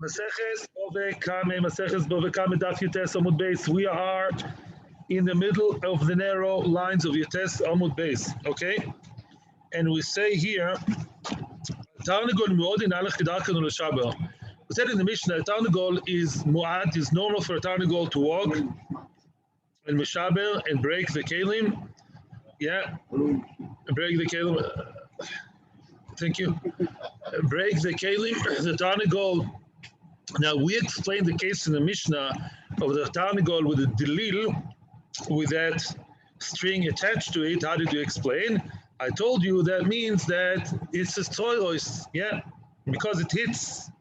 Maseches Bava Kama, Maseches Bava Kama, Daf Yutes Amud Beis. We are in the middle of the narrow lines of Yutes Amud Beis, okay? And we say here, Tarnagol Mu'odin Alech Kedarkan L'Shaber. We said in the Mishnah, Tarnagol is Mu'ad, is normal for a Tarnagol to walk and Mishaber and break the Kalim. Yeah, and break the Kalim. Thank you. Break the Kalim, the Tarnagol. Now, we explained the case in the Mishnah of the Tarnagol with the Delil, with that string attached to it. How did you explain? I told you that means that it's a stroilos, yeah, because it hits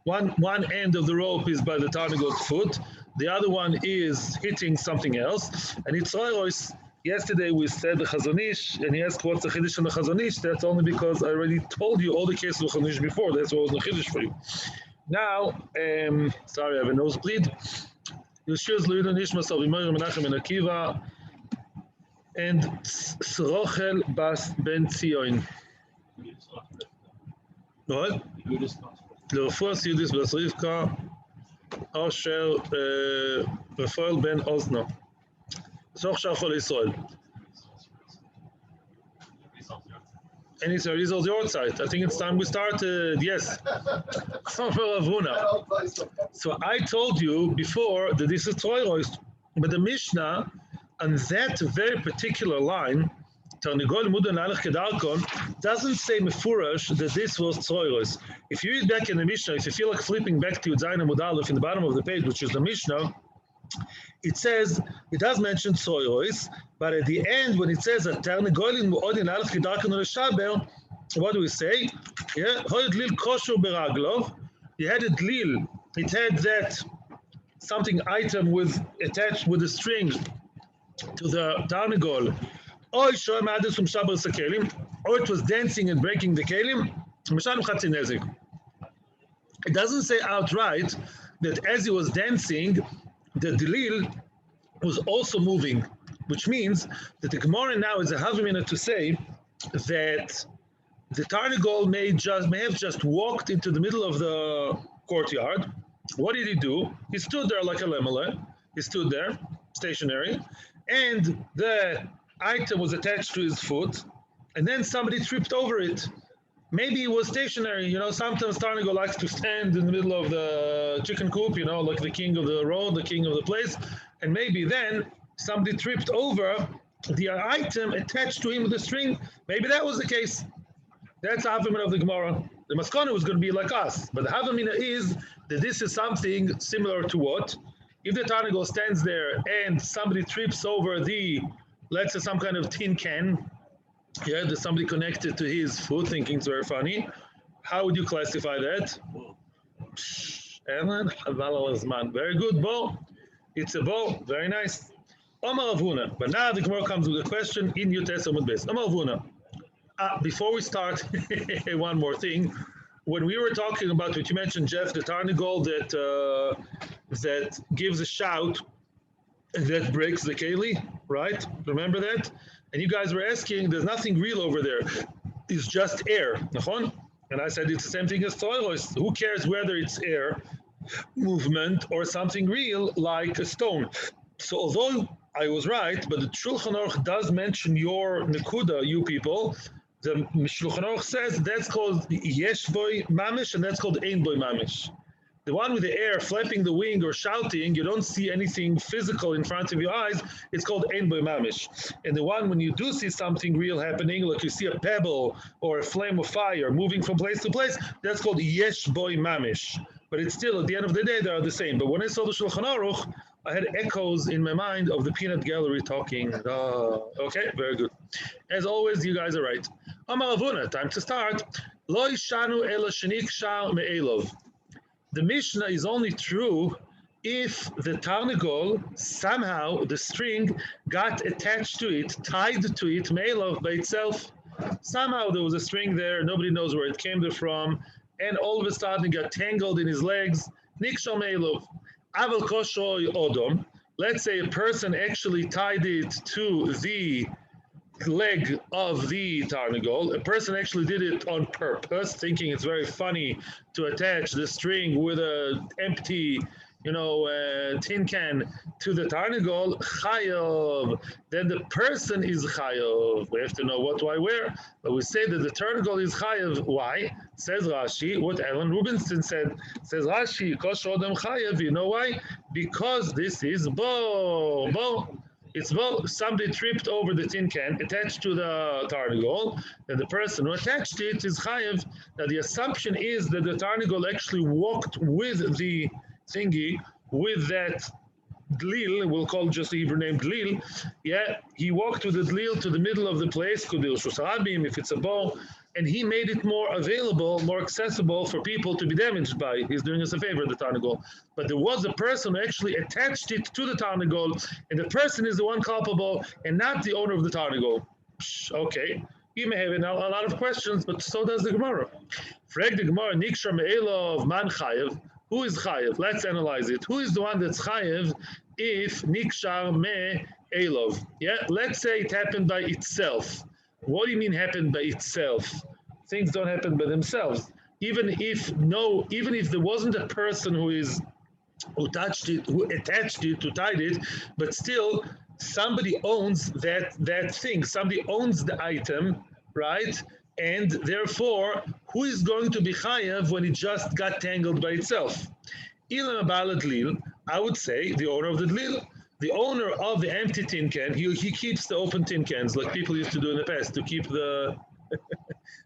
one end of the rope is by the Tarnagol's foot, the other one is hitting something else, and it's stroilos. Yesterday we said the Chazon Ish, and he asked what's the Chiddush on the Chazon Ish. That's only because I already told you all the cases of Chazon Ish before. That's what was the Chiddush for you. Now, sorry, I have a nosebleed. Yeshuz Luidan Ishmas Avimoyer Menachem and Akiva and Srochel Bas Ben Tzion. What? Lerefuas Yudis Bas Rivka Asher Rafael Ben Ozna. Soch Shachol Yisrael. Any results your side? I think it's time we started. Yes. So I told you before that this is Troiros, but the Mishnah on that very particular line, Tarnagol Mudan Alech Kedarkon, doesn't say Mefurash that this was Troiros. If you read back in the Mishnah, if you feel like flipping back to Zayin Amud Aleph in the bottom of the page, which is the Mishnah, it says, it does mention Troiros, but at the end, when it says that Tarnagolin Mu'odin Alech Kedarkon L'Shaber, what do we say? Yeah, Hoyed Lil Kosher Beraglov. You had a Dlil. It had that something item with attached with a string to the Tarnagol. Or it was dancing and breaking the Kelim. It doesn't say outright that as he was dancing, the Dlil was also moving, which means that the Gemara now is a half a minute to say that the Tarnagol may have just walked into the middle of the courtyard. What did he do? He stood there like a lemele. He stood there, stationary, and the item was attached to his foot, and then somebody tripped over it. Maybe he was stationary. You know, sometimes Tarnagol likes to stand in the middle of the chicken coop, you know, like the king of the road, the king of the place, and maybe then somebody tripped over the item attached to him with a string. Maybe that was the case. That's the Havamina of the Gemara. The Maskana was going to be like us, but the Havamina is that this is something similar to what? If the Tarnagol stands there and somebody trips over the, let's say, some kind of tin can, yeah, there's somebody connected to his foot, thinking it's very funny, how would you classify that? Very good, Bo. It's a Bo. Very nice. Omar Avuna. But now the Gemara comes with a question in Yutes Amud Beis. Omar Avuna. Before we start, one more thing. When we were talking about what you mentioned, Jeff, the Tarnagol that gives a shout and that breaks the keli, right? Remember that? And you guys were asking, there's nothing real over there. It's just air. And I said it's the same thing as Troilos. Who cares whether it's air movement or something real like a stone? So although I was right, but the Shulchan Aruch does mention your Nekuda, you people. The Shulchan Aruch says that's called Yesh Boy Mamish and that's called Ein Boy Mamish. The one with the air flapping the wing or shouting, you don't see anything physical in front of your eyes, it's called Ein Boy Mamish. And the one when you do see something real happening, like you see a pebble or a flame of fire moving from place to place, that's called Yesh Boy Mamish. But it's still, at the end of the day, they are the same. But when I saw the Shulchan Aruch, I had echoes in my mind of the peanut gallery talking. Okay, very good. As always, you guys are right. Amar Avuna, time to start. Lo ishanu ela shenik shar me'elov. The Mishnah is only true if the Tarnagol, somehow the string got attached to it, tied to it, me'elov by itself. Somehow there was a string there, nobody knows where it came from, and all of a sudden it got tangled in his legs. Nikshal me'elov. Aval koshoy odom. Let's say a person actually tied it to the leg of the tarnagol. A person actually did it on purpose, thinking it's very funny to attach the string with a empty, tin can to the tarnagol. Chayav. Then the person is chayav. We have to know what, why, where. But we say that the tarnagol is chayav. Why? Says Rashi. What Ellen Rubinstein said. Says Rashi. Kosh Odom chayav. You know why? Because this is bo. It's both. Somebody tripped over the tin can attached to the tarnagol, and the person who attached it is chayav. Now the assumption is that the tarnagol actually walked with the thingy, with that dlil, we'll call just the Hebrew name dlil. Yeah, he walked with the dlil to the middle of the place, could be Shusarabim, if it's a bow, and he made it more available, more accessible for people to be damaged by. He's doing us a favor, the tarnagol. But there was a person who actually attached it to the tarnagol, and the person is the one culpable, and not the owner of the tarnagol. Okay. You may have a lot of questions, but so does the Gemara. Frag the Gemara, Nikshar Me'elov Man Chayev. Who is Chayev? Let's analyze it. Who is the one that's Chayev if Nikshar Me'elov? Yeah, let's say it happened by itself. What do you mean happened by itself? Things don't happen by themselves. Even if there wasn't a person who touched it, who attached it, who tied it, but still somebody owns that thing. Somebody owns the item, right? And therefore, who is going to be chayav when it just got tangled by itself? Ilam abal dlil, I would say the owner of the dlil. The owner of the empty tin can, he keeps the open tin cans like people used to do in the past to keep the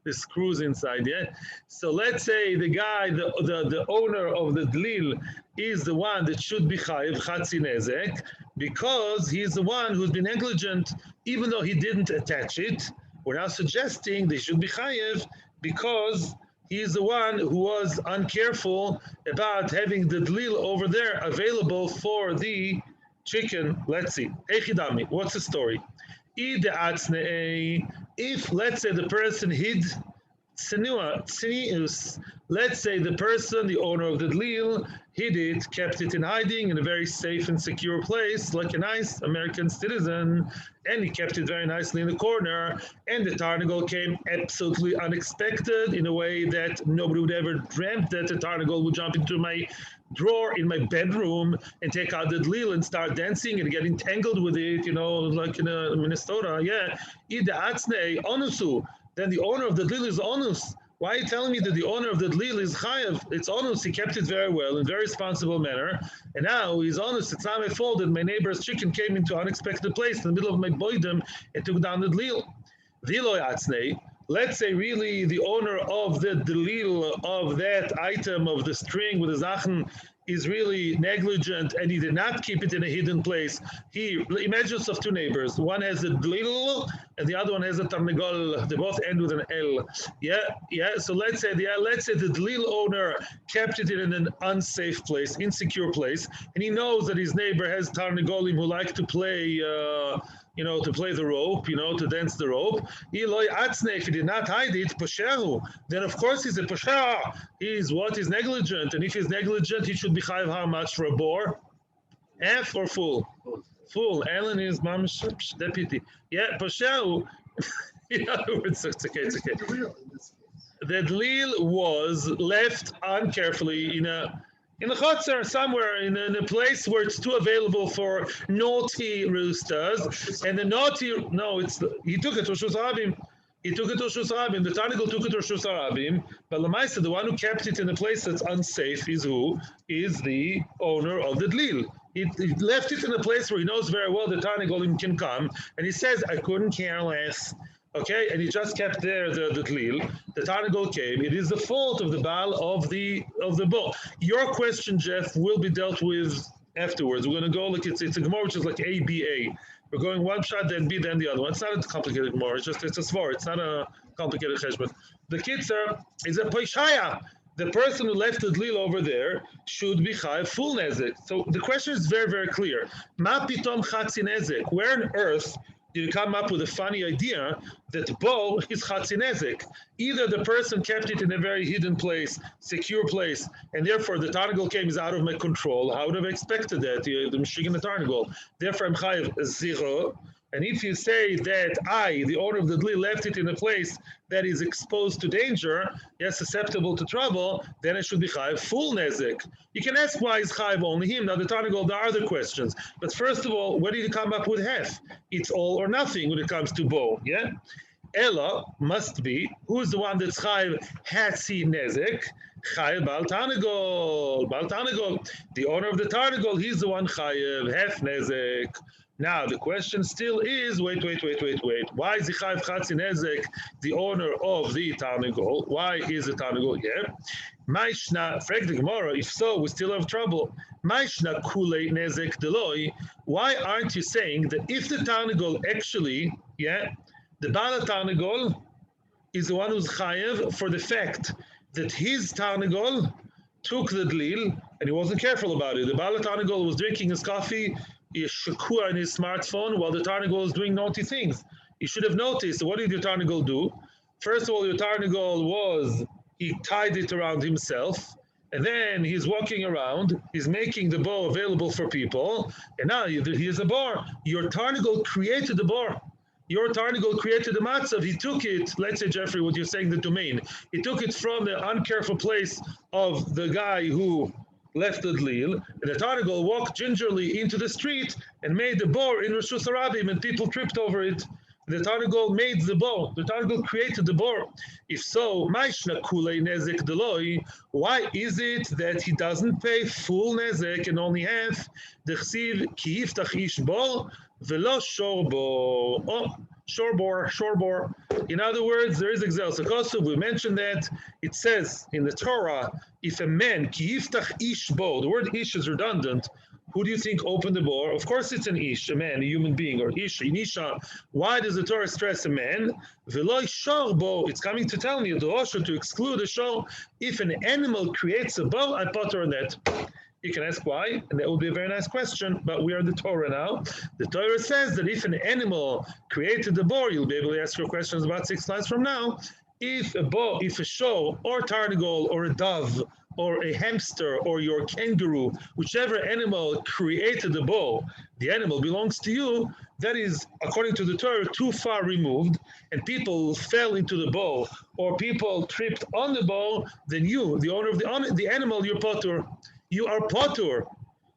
the screws inside, yeah? So let's say the guy, the owner of the dlil is the one that should be chayiv, chatzi nezek, because he's the one who's been negligent, even though he didn't attach it. We're now suggesting they should be chayiv because he's the one who was uncareful about having the dlil over there available for the chicken. Let's see. Echidami, what's the story? If, let's say, the person hid tznius, let's say the person, the owner of the dlil, hid it, kept it in hiding in a very safe and secure place, like a nice American citizen, and he kept it very nicely in the corner, and the tarnagol came absolutely unexpected in a way that nobody would ever dreamt that the tarnagol would jump into my drawer in my bedroom and take out the dlil and start dancing and get entangled with it, like in Minnesota. Yeah. Then the owner of the dlil is onus. Why are you telling me that the owner of the dlil is chayav? It's onus. He kept it very well in a very responsible manner. And now he's honest. It's not my fault that my neighbor's chicken came into an unexpected place in the middle of my boydom and took down the dlil. Let's say really the owner of the dlil of that item of the string with the zachen is really negligent and he did not keep it in a hidden place. Imagine yourself two neighbors. One has a dlil and the other one has a tarnagol. They both end with an L. Yeah. So let's say the dlil owner kept it in an unsafe place, insecure place, and he knows that his neighbor has tarnagolim who like to play to play the rope, to dance the rope. If he did not hide it, then of course he's a posher. He's negligent. And if he's negligent, he should be chayav how much for a boar? Half or full? Full. Ellen is mamish deputy. Yeah, posher. In other words, it's okay. The dlil was left uncarefully in a chutzner somewhere, in a place where it's too available for naughty roosters. And the he took it to Rosh Hashanah. The tarnagol took it to Rosh Hashanah. But Lamaisa, the one who kept it in a place that's unsafe is who? Is the owner of the dlil. He left it in a place where he knows very well the tarnagolim can come. And he says, I couldn't care less. Okay, and he just kept there the dlil. The tarnagol came. It is the fault of the baal of the bull. Your question, Jeff, will be dealt with afterwards. We're going to go like it's a gemara which is like A, B, A. We're going one shot, then B, then the other one. It's not a complicated gemara. It's a svar. It's not a complicated cheshbon. The kitzur is a poishaya. The person who left the dlil over there should be chayav full nezek. So the question is very, very clear. Ma pitom chatzi nezek. Where on earth you come up with a funny idea that bow is chatzinezek? Either the person kept it in a very hidden place, secure place, and therefore the tarnagol came is out of my control. I would have expected that, the Michigan tarnagol. Therefore I'm chayav zero. And if you say that I, the owner of the dli, left it in a place that is exposed to danger, yes, susceptible to trouble, then it should be chayiv full nezek. You can ask why is chayiv only him. Now the Tarnagol, there are other questions. But first of all, where did you come up with half? It's all or nothing when it comes to bow, yeah? Ella must be, who's the one that's chayiv hatzi nezek? Chayiv Bal Tarnagol. Bal Tarnagol. The owner of the Tarnagol, he's the one chayiv half nezek. Now the question still is, wait. Why is the chayiv hatzi nezek the owner of the Tarnagol? Why is the Tarnagol here? Maishna, frag the Gemara, if so, we still have trouble. Maishna kule nezek deloi. Why aren't you saying that if the Tarnagol actually, yeah, the Bala Tarnagol is the one who's chayev for the fact that his Tarnagol took the dlil and he wasn't careful about it. The Bala Tarnagol was drinking his coffee, he shakua in his smartphone while the Tarnagol was doing naughty things. You should have noticed, what did your Tarnagol do? First of all, your Tarnagol he tied it around himself, and then he's walking around, he's making the bow available for people, and now he is a bar. Your Tarnagol created the bar. Your Tarnagol created the matzav. He took it, let's say, Jeffrey, what you're saying, the domain. He took it from the uncareful place of the guy who left the dlil, and the Tarnagol walked gingerly into the street and made the bow in Rishus Harabim, and people tripped over it. The Tarnagol made the bow. The Tarnagol created the bow. If so, Maishna Kulei Nezek Deloi, why is it that he doesn't pay full Nezek and only half? Dechsiv Ki Yiftach Ish Bo Velo Shorbo. Oh, Shorbor. In other words, there is Exel Sakosu. We mentioned that it says in the Torah, if a man Ki Yiftach Ish Bo, the word Ish is redundant. Who do you think opened the door? Of course it's an ish, a man, a human being, or ish, inisha. Why does the Torah stress a man? V'lo shorbo, it's coming to tell me, to exclude a shor. If an animal creates a bow, I potter on that. You can ask why, and that would be a very nice question, but we are in the Torah now. The Torah says that if an animal created the bow, you'll be able to ask your questions about 6 lines from now. If a shor, or tarnagol, or a dove, or a hamster, or your kangaroo, whichever animal created the bow, the animal belongs to you, that is, according to the Torah, too far removed, and people fell into the bow, or people tripped on the bow, then you, the owner of the animal, you're potur. You are potur.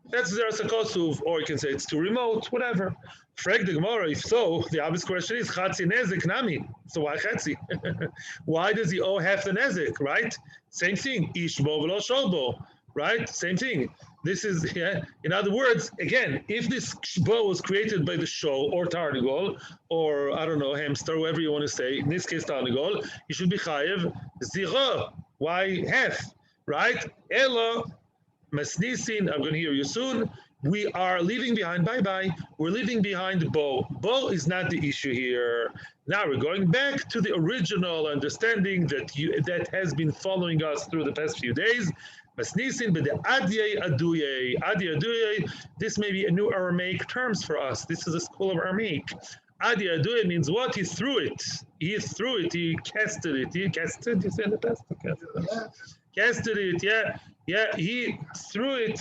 That's Zeras HaKosuv, or you can say it's too remote, whatever. Frag the Gemara, if so, the obvious question is, Chatzi Nezek Nami. So why Chatzi? Why does he owe half the Nezek, right? Same thing, Ishbo v'lo Shorbo, right? Same thing. This is, yeah. In other words, again, if this bow was created by the show, or Tarnagol, or, I don't know, hamster, whoever you want to say, in this case Tarnagol, you should be Chayev Zira. Why half, right? Elo, Masnisin, I'm going to hear you soon. We are leaving behind, bye-bye, we're leaving behind bow. Bow is not the issue here. Now we're going back to the original understanding that has been following us through the past few days. Masnisin, but the Adye Aduye, this may be a new Aramaic terms for us. This is a school of Aramaic. Adye Aduye means what? He threw it. He casted it. He casted, you say in the past? Casted it, yeah. Yeah, he threw it,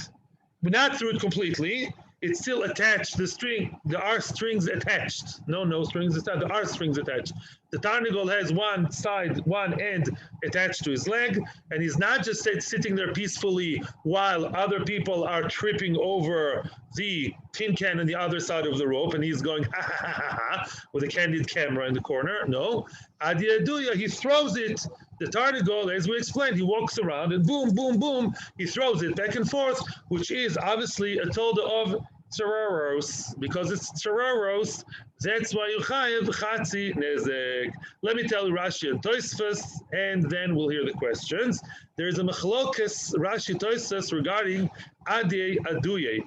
but not threw it completely. It's still attached. The string, there are strings attached. No strings attached. There are strings attached. The Tarnagol has one end attached to his leg, and he's not just sitting there peacefully while other people are tripping over the tin can on the other side of the rope, and he's going ha ha ha ha, ha with a candid camera in the corner. No, Adiaduya, he throws it. The Tarnagol, as we explained, he walks around and boom, boom, boom, he throws it back and forth, which is obviously a tolda of Tzereros. Because it's Tzereros, that's why you chayev chatzi nezek. Let me tell you Rashi and Tosfos, and then we'll hear the questions. There is a machlokas Rashi Tosfos regarding Adye Aduye.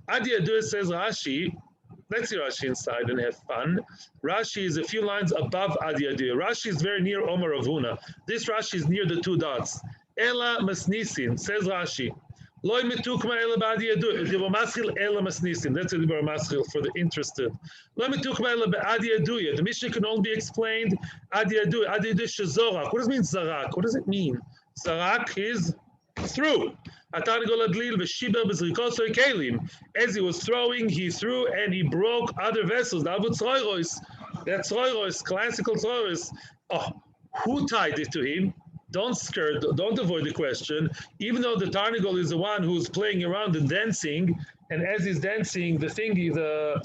Adye Aduye says Rashi, let's see Rashi inside and have fun. Rashi is a few lines above Adi Aduye. Rashi is very near Omer Avuna. This Rashi is near the 2 dots. Ela Masnisin, says Rashi. Loi metukma ela ba'adi aduye. Dibo maschil ela masnisin. That's a dibo maschil for the interested. Loi metukma ela ba'adi aduye. The Mishnah can only be explained adi aduye. Adi aduye shezorak. What does it mean zarak? What does it mean? Zarak is through. Atarnigol adlil v'shiber b'zrikoso kelim. As he was throwing, he threw and he broke other vessels. That tzroiros, classical tzroiros. Oh, who tied it to him? Don't avoid the question. Even though the Tarnigol is the one who's playing around and dancing, and as he's dancing, the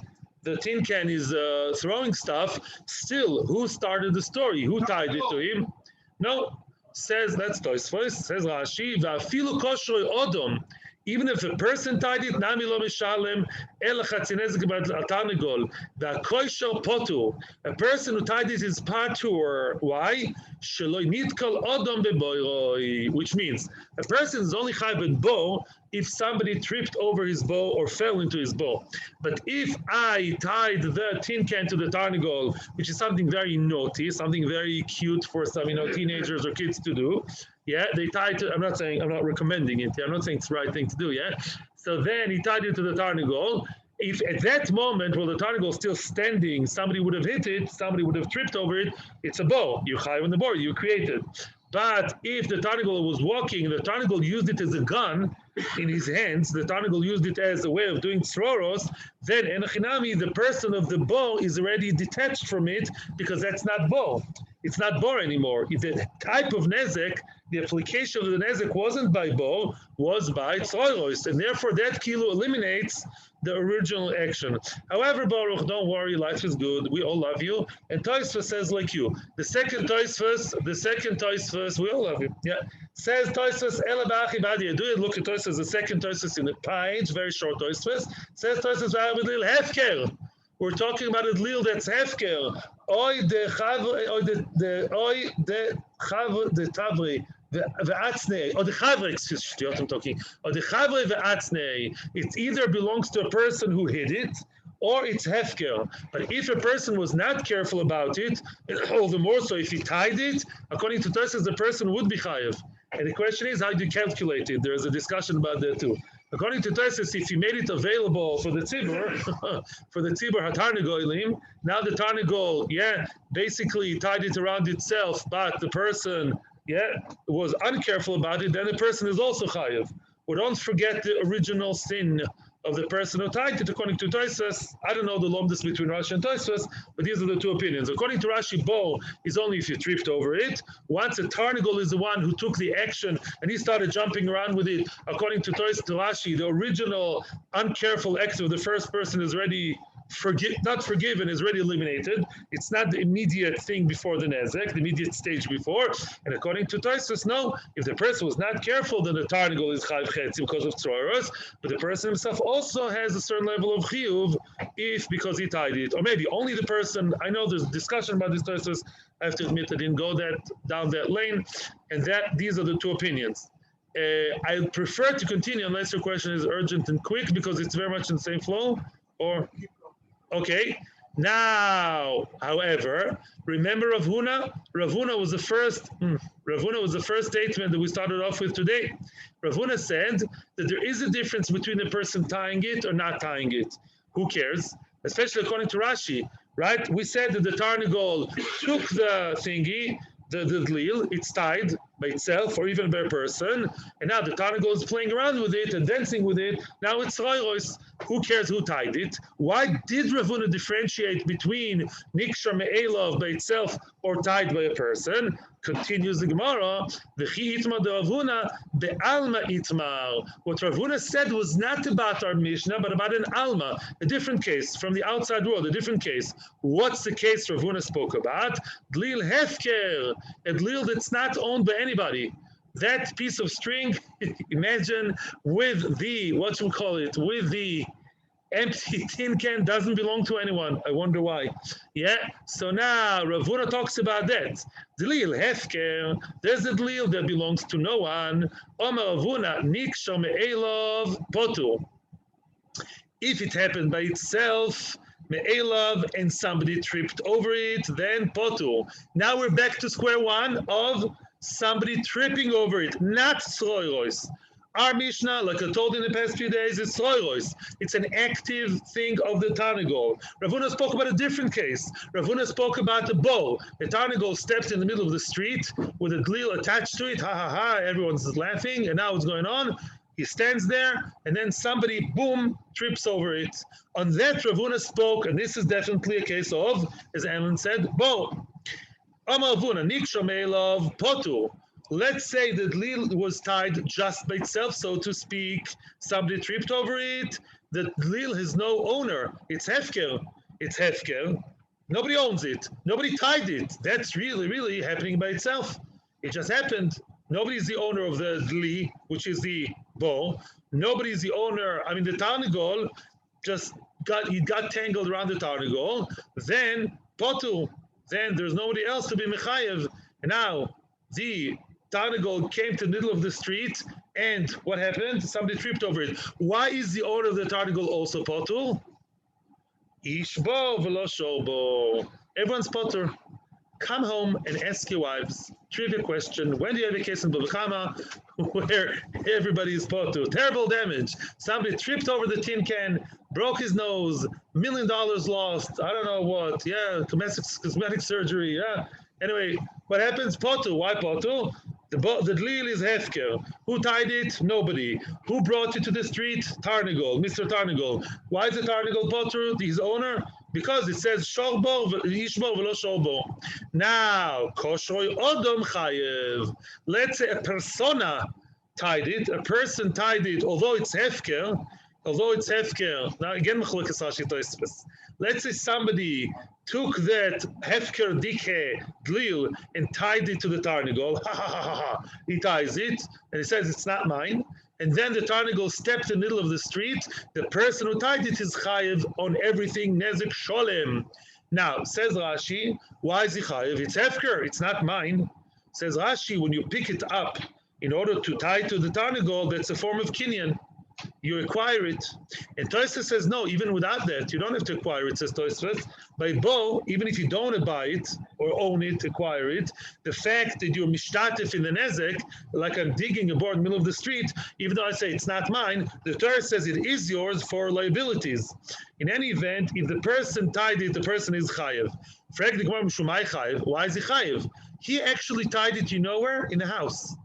tin can is throwing stuff. Still, who started the story? Who tied it to him? No, says that's Tosfos. Says Rashi, "Va'afilu koshroi odom." Even if a person tied it, nami lo mishalem el chatzinezek b'tarnigol. Va'koisher potu. A person who tied it is patur. Why? Sheloi nitkol odom beboiroi. Which means a person is only chayv with bow if somebody tripped over his bow or fell into his bow. But if I tied the tin can to the tarnigol, which is something very naughty, something very cute for some teenagers or kids to do, yeah, they tied to, I'm not recommending it, I'm not saying it's the right thing to do, yeah? So then he tied it to the tarnigol. If at that moment, while the tarnigol is still standing, somebody would have hit it, somebody would have tripped over it, it's a bow. You chayv on the board, you created. But if the tarnigol was walking, the tarnigol used it as a gun in his hands, the tarnigol used it as a way of doing tzroros, then enochinami, the person of the bow is already detached from it because that's not bow. It's not bow anymore. The type of nezek, the application of the nezek wasn't by bow, was by tzroros, and therefore that kilo eliminates the original action. However, Baruch, don't worry, life is good. We all love you. And Tosfos says like you. The second Tosfos, we all love you. Yeah. Says Tosfos, Ela b'achi b'adi. Do it. Look at Tosfos, the second Tosfos in the page, very short Tosfos. Says Tosfos, v'avidil hefker. We're talking about a dlil that's hefker. Oy de tavri. Or the chavre, excuse me, I'm talking. Or the chavre ve'atznei. It either belongs to a person who hid it, or it's hefker. But if a person was not careful about it, all the more so if he tied it, according to Tosfos, the person would be chayav. And the question is, how do you calculate it? There's a discussion about that too. According to Tosfos, if he made it available for the tzibur, hatarnigolim, now the tarnigol, basically tied it around itself, but the person, was uncareful about it, then the person is also chayav. Well, don't forget the original sin of the person who tied it. According to Tosfos, I don't know the lomdus between Rashi and Tosfos, but these are the two opinions. According to Rashi, bow is only if you tripped over it. Once a tarnigol is the one who took the action and he started jumping around with it, according to Rashi, the original uncareful act of the first person is already not forgiven, is already eliminated. It's not the immediate thing before the nezek, the immediate stage before. And according to Tosfos, no, if the person was not careful, then the tarnigol is chayv chetzi because of tzroros, but the person himself also has a certain level of chiyuv if because he tied it, or maybe only the person. I know there's discussion about this Tosfos. I have to admit I didn't go down that lane, and these are the two opinions. I prefer to continue unless your question is urgent and quick because it's very much in the same flow. Or okay. Now, however, remember Rav Huna? Rav Huna was the first statement that we started off with today. Rav Huna said that there is a difference between the person tying it or not tying it. Who cares? Especially according to Rashi, right? We said that the tarnigol took the thingy, the dlil, it's tied by itself or even by a person, and now the tarnigol is playing around with it and dancing with it. Now it's roiros. Who cares who tied it? Why did Rav Huna differentiate between nikshar me'elav by itself or tied by a person? Continues the Gemara, v'chi itmar de Rav Huna be'alma itmar. What Rav Huna said was not about our Mishnah, but about an alma, a different case from the outside world, a different case. What's the case Rav Huna spoke about? Dlil hefker, a dlil that's not owned by anybody. That piece of string, imagine with the, with the empty tin can doesn't belong to anyone. I wonder why. Yeah, so now Rav Huna talks about that. Dlil hefker, there's a dlil that belongs to no one. Omar Rav Huna, nikshar me'elav potu. If it happened by itself, me'elav, and somebody tripped over it, then potu. Now we're back to square one of somebody tripping over it, not tzroiros. Our Mishnah, like I told in the past few days, is tzroiros. It's an active thing of the tarnigol. Rav Huna spoke about a different case. Rav Huna spoke about a bow. The tarnigol steps in the middle of the street with a dlil attached to it. Ha ha ha, everyone's laughing, and now what's going on? He stands there, and then somebody, boom, trips over it. On that, Rav Huna spoke, and this is definitely a case of, as Alan said, bo. Amar Rav Huna, Niksha Meilov Potu. Let's say that Lil was tied just by itself, so to speak. Somebody tripped over it. The Lil has no owner. It's Hefker. It's Hefker. Nobody owns it. Nobody tied it. That's really, really happening by itself. It just happened. Nobody's the owner of the Dli, which is the bow. Nobody's the owner. I mean, the Tarnagol just got tangled around the Tarnagol. Then Potu. Then there's nobody else to be Mechayev. And now the Tarnagol came to the middle of the street, and what happened? Somebody tripped over it. Why is the owner of the Tarnagol also Potu? Ishbo v'lo shobo. Everyone's potter. Come home and ask your wives. Trivia question. When do you have a case in Bava Kama where everybody is potter? Terrible damage. Somebody tripped over the tin can, broke his nose, $1 million lost, I don't know what. Yeah, cosmetic surgery. Yeah. Anyway, what happens? Potter. Why potter? The dlil is hefker. Who tied it? Nobody. Who brought it to the street? Tarnagol, Mr. Tarnagol. Why is the Tarnagol potter, his owner? Because it says shorbo ishbo v'lo shorbo. Now, koshoy odom chayev. Let's say a persona tied it, a person tied it, although it's hefker. Now again, let's say somebody took that hefker dikhe dlil and tied it to the Tarnagol. Ha ha ha ha. He ties it and he says it's not mine. And then the Tarnagol stepped in the middle of the street. The person who tied it is chayev on everything nezek sholem. Now, says Rashi, why is he chayev? It's hefker, it's not mine. Says Rashi, when you pick it up in order to tie it to the Tarnagol, that's a form of kinyan. You acquire it. And Tosfos says, no, even without that, you don't have to acquire it, says Tosfos. By bo, even if you don't buy it or own it, acquire it, the fact that you're mishtatif in the nezek, like I'm digging a board in the middle of the street, even though I say it's not mine, the Torah says it is yours for liabilities. In any event, if the person tied it, the person is chayev. Why is he chayev? He actually tied it, you know where? In a house.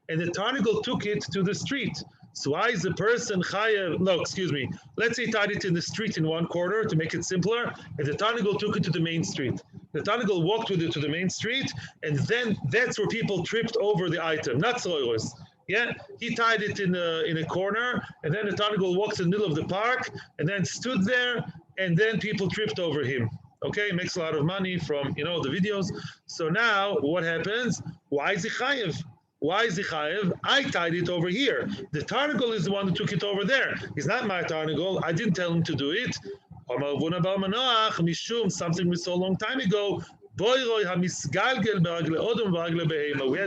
And the Tarnagol took it to the street. So why is the person chayev? No, excuse me. Let's say he tied it in the street in one corner to make it simpler, and the Tarnagol took it to the main street. The Tarnagol walked with it to the main street, and then that's where people tripped over the item, not soilers. Yeah, he tied it in a corner, and then the Tarnagol walked in the middle of the park, and then stood there, and then people tripped over him. Okay, makes a lot of money from the videos. So now what happens? Why is he chayev? Why is he chayev? I tied it over here. The Tarnagol is the one who took it over there. It's not my Tarnagol. I didn't tell him to do it. Something we saw a long time ago. We had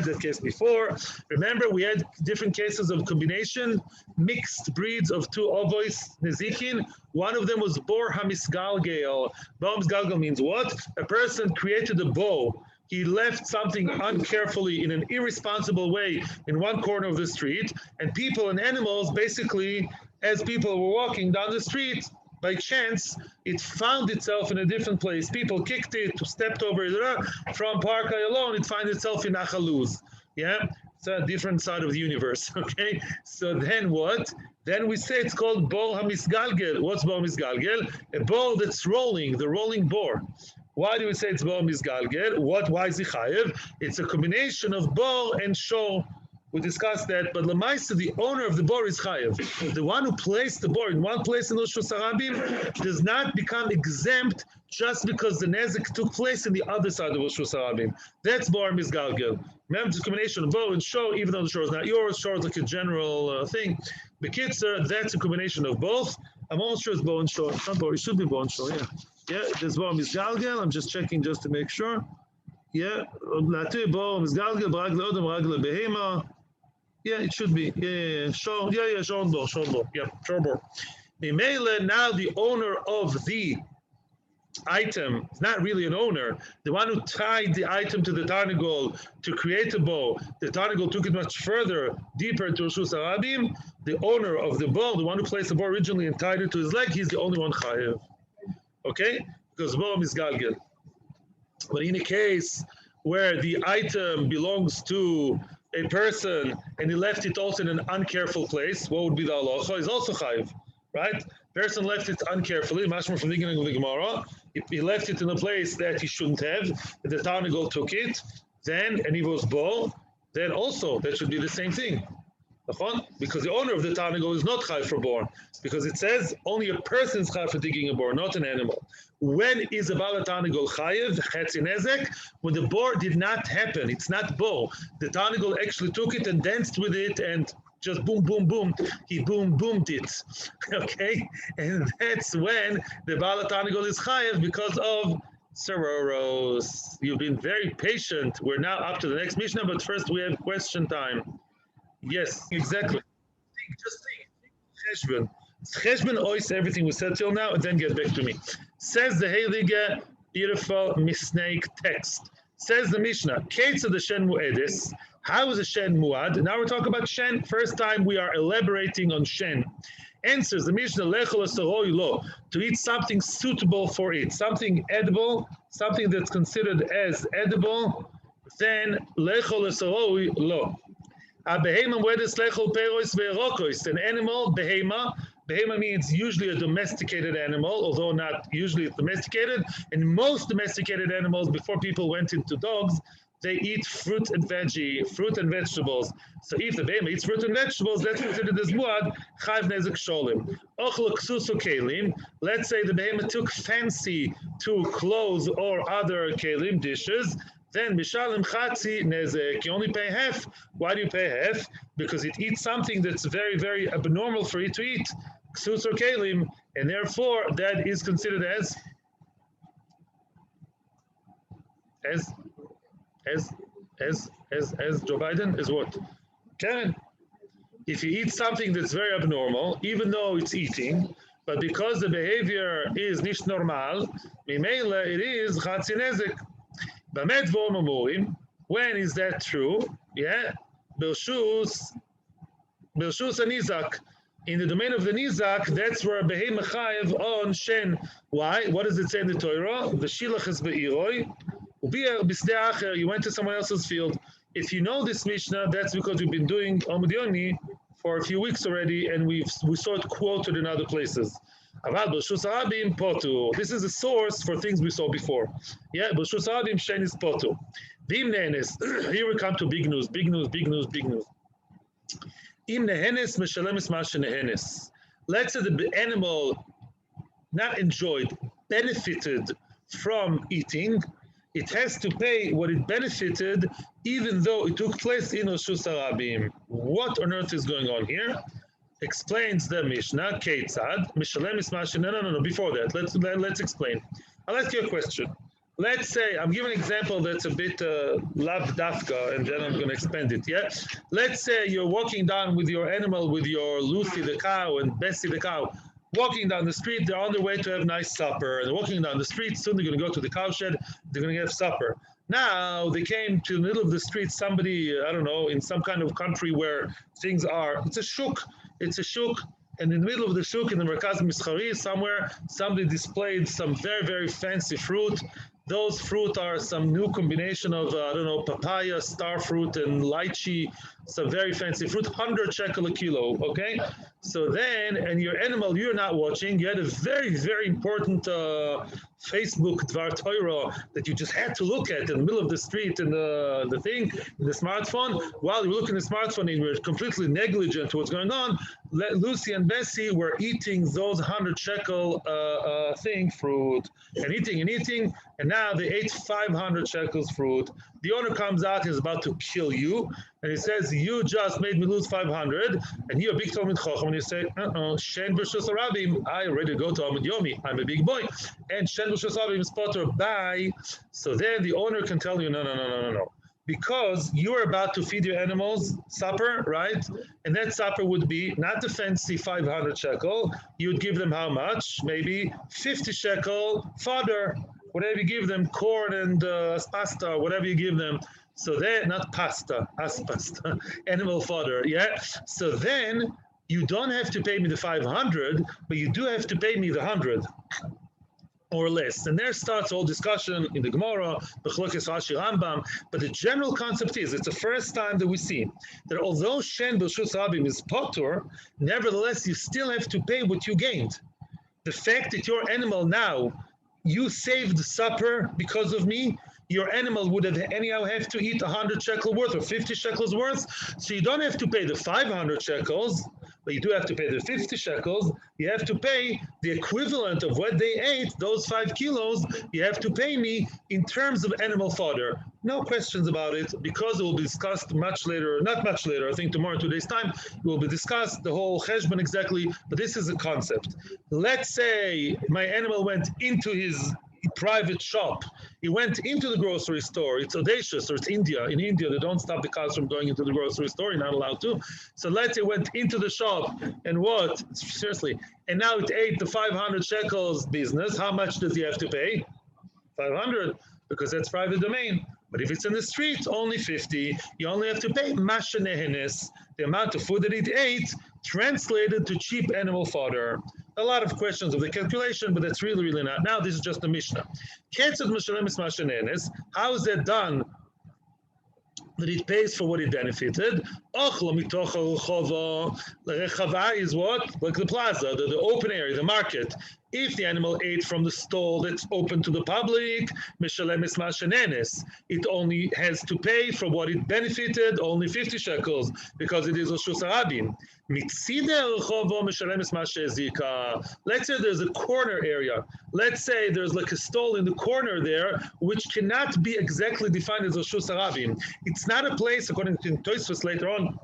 that case before. Remember, we had different cases of combination, mixed breeds of two ovois, nezikin. One of them was bor hamisgalgel. Bor hamisgalgel means what? A person created a bow. He left something uncarefully in an irresponsible way in one corner of the street, and people and animals basically, as people were walking down the street, by chance, it found itself in a different place. People kicked it, stepped over it. From Parkai alone, it finds itself in Achaluz. Yeah? It's a different side of the universe, okay? So then what? Then we say it's called Bor HaMisgalgel. What's Bor HaMisgalgel? A bow that's rolling, the rolling boar. Why do we say it's Bor HaMisgalgel? Why is it chayev? It's a combination of boar and shor. We discussed that, but Lamaisa, the owner of the boar is chayev. The one who placed the boar in one place in Rosh Hashanah does not become exempt just because the nezek took place in the other side of Rosh Hashanah. That's Bor HaMisgalgel. Remember, it's a combination of boar and shor, even though the shor is not yours. Shor is like a general thing. Bekitzer, that's a combination of both. I'm almost sure it's boar and shor. It's not boar, it should be boar and shor, yeah. Yeah, there's Bor HaMisgalgel. I'm just checking just to make sure. Yeah, Bor HaMisgalgel, B'ragle Odom, B'ragle Behema. Yeah, it should be. Yeah, Shor. Yeah, Shor Bor. Yeah, Shor Bor. Mimele, now the owner of the item is not really an owner. The one who tied the item to the Tarnagol to create a bow, the Tarnagol took it much further, deeper into Rosh Hashanah. The owner of the bow, the one who placed the bow originally and tied it to his leg, he's the only one chayev. Okay? Because Bor HaMisgalgel. But in a case where the item belongs to a person and he left it also in an uncareful place, what would be the halacha? He's also chayiv, right? Person left it uncarefully, mashma from the beginning of the Gemara. He left it in a place that he shouldn't have. If the Tarnagol took it, then, and he was bo, then also that should be the same thing. Because the owner of the Tarnagol is not chayiv for born. Because it says only a person is chayiv for digging a bore, not an animal. When is a Bala Tarnagol chayiv? Chetzi nezek, when the bore did not happen. It's not bo. The Tarnagol actually took it and danced with it and just boom, boom, boom. He boomed it. Okay? And that's when the Bala Tarnagol is chayiv because of Sororos. You've been very patient. We're now up to the next Mishnah, but first we have question time. Yes, exactly. Just think. Cheshbon. Cheshbon ois everything we said till now, and then get back to me. Says the Heilige, beautiful misnake text. Says the Mishnah, Kates of the Shen Mu'edis. How is a Shen Mu'ad? Now we're talking about Shen. First time we are elaborating on Shen. Answers the Mishnah, Lechol Asaroi Lo, to eat something suitable for it, something edible, something that's considered as edible, then Lechol Asaroi Lo. An animal, behema. Behema means usually a domesticated animal, although not usually domesticated. And most domesticated animals, before people went into dogs, they eat fruit and vegetables. So if the behema eats fruit and vegetables, that's considered as muad, chayv nezek sholim. Ochel ksuso kelim. Let's say the behema took fancy to clothes or other kelim dishes. Then mishalim chatzi nezek. You only pay half. Why do you pay half? Because it eats something that's very, very abnormal for it to eat, ksus or kelim, and therefore that is considered as Joe Biden is what? Keren. If you eat something that's very abnormal, even though it's eating, but because the behavior is nicht normal, mimela it is chatzi nezek. When is that true? Yeah, Bilshus Anizak. In the domain of the Nizak, that's where a behema chayev on shen. Why? What does it say in the Torah? The shilach is be'iroi. You went to someone else's field. If you know this Mishnah, that's because we've been doing Amud Yomi for a few weeks already, and we saw it quoted in other places. This is a source for things we saw before. Yeah, shen is potu. Here we come to big news. Let's say the animal not enjoyed, benefited from eating, it has to pay what it benefited, even though it took place in Reshus Harabim. What on earth is going on here? Explains the Mishnah, Keitzad, Mishalem is Mashin. No. Before that, let's explain. I'll ask you a question. Let's say, I'm giving an example that's a bit lav dafka, and then I'm going to expand it, yeah? Let's say you're walking down with your animal, with your Lucy the cow and Bessie the cow, walking down the street, they're on their way to have nice supper, and they're walking down the street, soon they're going to go to the cow shed, they're going to have supper. Now, they came to the middle of the street, somebody, I don't know, in some kind of country where things are, it's a shuk, and in the middle of the shuk, in the Merkaz Mischari, somewhere, somebody displayed some very, very fancy fruit. Those fruit are some new combination of, I don't know, papaya, star fruit, and lychee, some very fancy fruit, 100 shekel a kilo, okay? So then, and your animal, you're not watching, you had a very, very important Facebook Dvar Torah that you just had to look at in the middle of the street and the thing, the smartphone. While you were looking at the smartphone and you were completely negligent to what's going on, Lucy and Bessie were eating those 100 shekel fruit, and eating, and now they ate 500 shekels fruit. The owner comes out, he's about to kill you, and he says, you just made me lose 500, and you're a big Talmid Chacham, and you say, shen b'shus harabim, I already go to Amud Yomi, I'm a big boy, and shen b'shus harabim is potter, bye. So then the owner can tell you, no. Because you're about to feed your animals supper, right? And that supper would be not the fancy 500 shekel. You would give them how much? Maybe 50 shekel fodder. Whatever you give them, corn and pasta, whatever you give them. So then, not pasta, pasta, animal fodder, yeah? So then, you don't have to pay me the 500, but you do have to pay me the 100. or less. And there starts all discussion in the Gemara, the Chlokes Rashi Rambam. But the general concept is, it's the first time that we see that although shen b'rshus rabim is potur, nevertheless you still have to pay what you gained. The fact that your animal now, you saved supper because of me, your animal would have anyhow have to eat 100 shekel worth or 50 shekels worth. So you don't have to pay the 500 shekels, but you do have to pay the 50 shekels. You have to pay the equivalent of what they ate, those 5 kilos, you have to pay me in terms of animal fodder. No questions about it, because it will be discussed much later, not much later, I think tomorrow, 2 days' time, it will be discussed, the whole cheshbon exactly, but this is a concept. Let's say my animal went into his private shop. He went into the grocery store. It's audacious, or it's India. In India, they don't stop the cars from going into the grocery store. You're not allowed to. So let's say it went into the shop and what? Seriously. And now it ate the 500 shekels business. How much does he have to pay? 500, because that's private domain. But if it's in the street, only 50. You only have to pay masha nehenes, the amount of food that it ate, translated to cheap animal fodder. A lot of questions of the calculation, but that's really, really not. Now, this is just the Mishnah. How is that done that it pays for what it benefited? Is what? Like the plaza, the open area, the market. If the animal ate from the stall that's open to the public, it only has to pay for what it benefited, only 50 shekels, because it is Roshus Harabim. Let's say there's a corner area. Let's say there's like a stall in the corner there, which cannot be exactly defined as Roshus Harabim. It's not a place, according to Tosfos later on,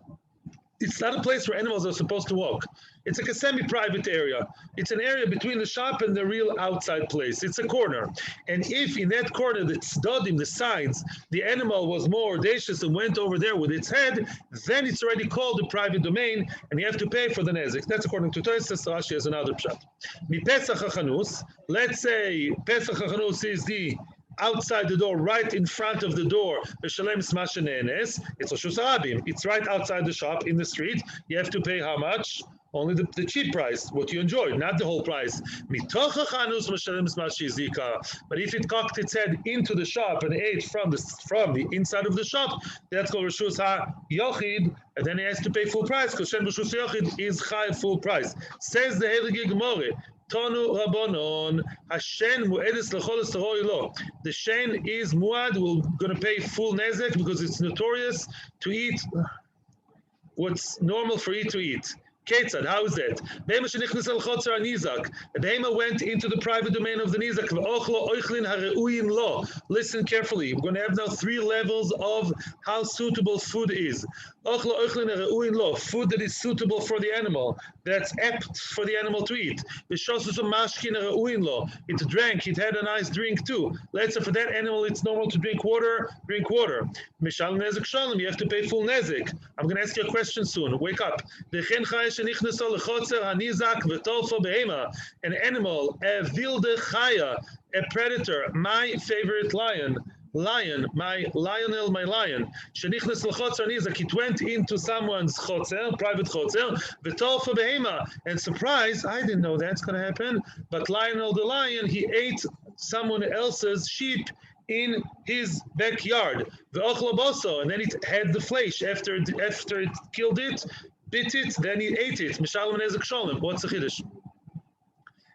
it's not a place where animals are supposed to walk. It's like a semi-private area. It's an area between the shop and the real outside place. It's a corner. And if in that corner, the tzdodim, the sides, the animal was more audacious and went over there with its head, then it's already called a private domain, and you have to pay for the nezik. That's according to Tosfos. Rashi has another pshat. Mi Pesach HaChanus, let's say Pesach HaChanus is the outside the door, right in front of the door, it's Roshus Harabim. It's right outside the shop, in the street. You have to pay how much? Only the cheap price, what you enjoyed, not the whole price. But if it cocked its head into the shop and ate from the inside of the shop, that's called Roshus HaYochid, and then he has to pay full price, because Shen Roshus HaYochid is Chai full price. Says the Heilige Gemara, Tonu Rabbanon, Hashen mu'edis lecholes teroi lo. The shen is muad, we're going to pay full nezek because it's notorious to eat what's normal for it to eat. Ketzad, how is that? Behema shenichnas el chotzer hanizak. A behema went into the private domain of the nizak. Ve'ochlo oichlin hareuyin lo. Listen carefully. We're going to have now 3 levels of how suitable food is. Ochlo oichlin hareuyin lo. Food that is suitable for the animal, that's apt for the animal to eat. V'shosus mashkin hareuyin lo. It drank. It had a nice drink too. Let's say for that animal, it's normal to drink water. Drink water. Mishal nezek shalom. You have to pay full nezek. I'm going to ask you a question soon. Wake up. An animal, a wilde chaya, a predator, my favorite lion, my lionel, my lion. Shenichnas l'chotzer nizak. It went into someone's chotzer, private chotzer, v'tolfa behema. And surprise, I didn't know that's going to happen. But Lionel the lion, he ate someone else's sheep in his backyard. V'ochlo boso, and then it had the flesh after it killed it. Bit it, then he ate it. Mishalom nezek sholem. What's the chiddush?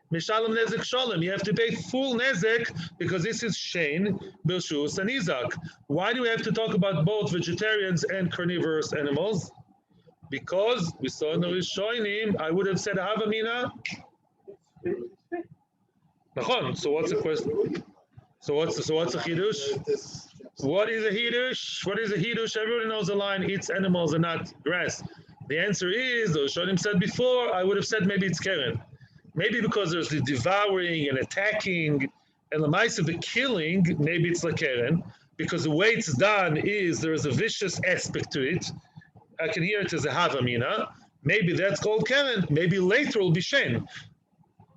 Mishalom nezek sholem. You have to pay full nezek because this is shen, b'rshus, and izak. Why do we have to talk about both vegetarians and carnivorous animals? Because we saw in the Rishonim, I would have said havamina. Nachon. So what's the question? So what's the chiddush? What is a hiddush? What is a hiddush? Everybody knows the line eats animals and not grass. The answer is, the Rishonim said before, I would have said maybe it's keren. Maybe because there's the devouring and attacking and the mice of the killing, maybe it's like keren. Because the way it's done is there is a vicious aspect to it. I can hear it as a havamina. Maybe that's called keren. Maybe later will be shen.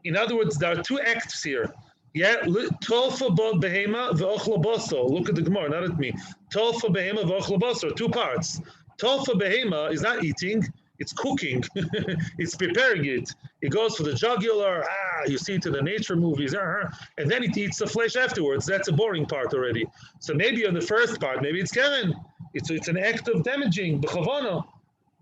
In other words, there are 2 acts here. Yeah, tolfa behema ve'ochlo boso. Look at the Gemara, not at me. Tolfa behema ve'ochlo boso, 2 parts. Tolfa behema is not eating. It's cooking. It's preparing it. It goes for the jugular. You see it in the nature movies. And then it eats the flesh afterwards. That's a boring part already. So maybe on the first part, maybe it's keren. It's an act of damaging. B'chavana.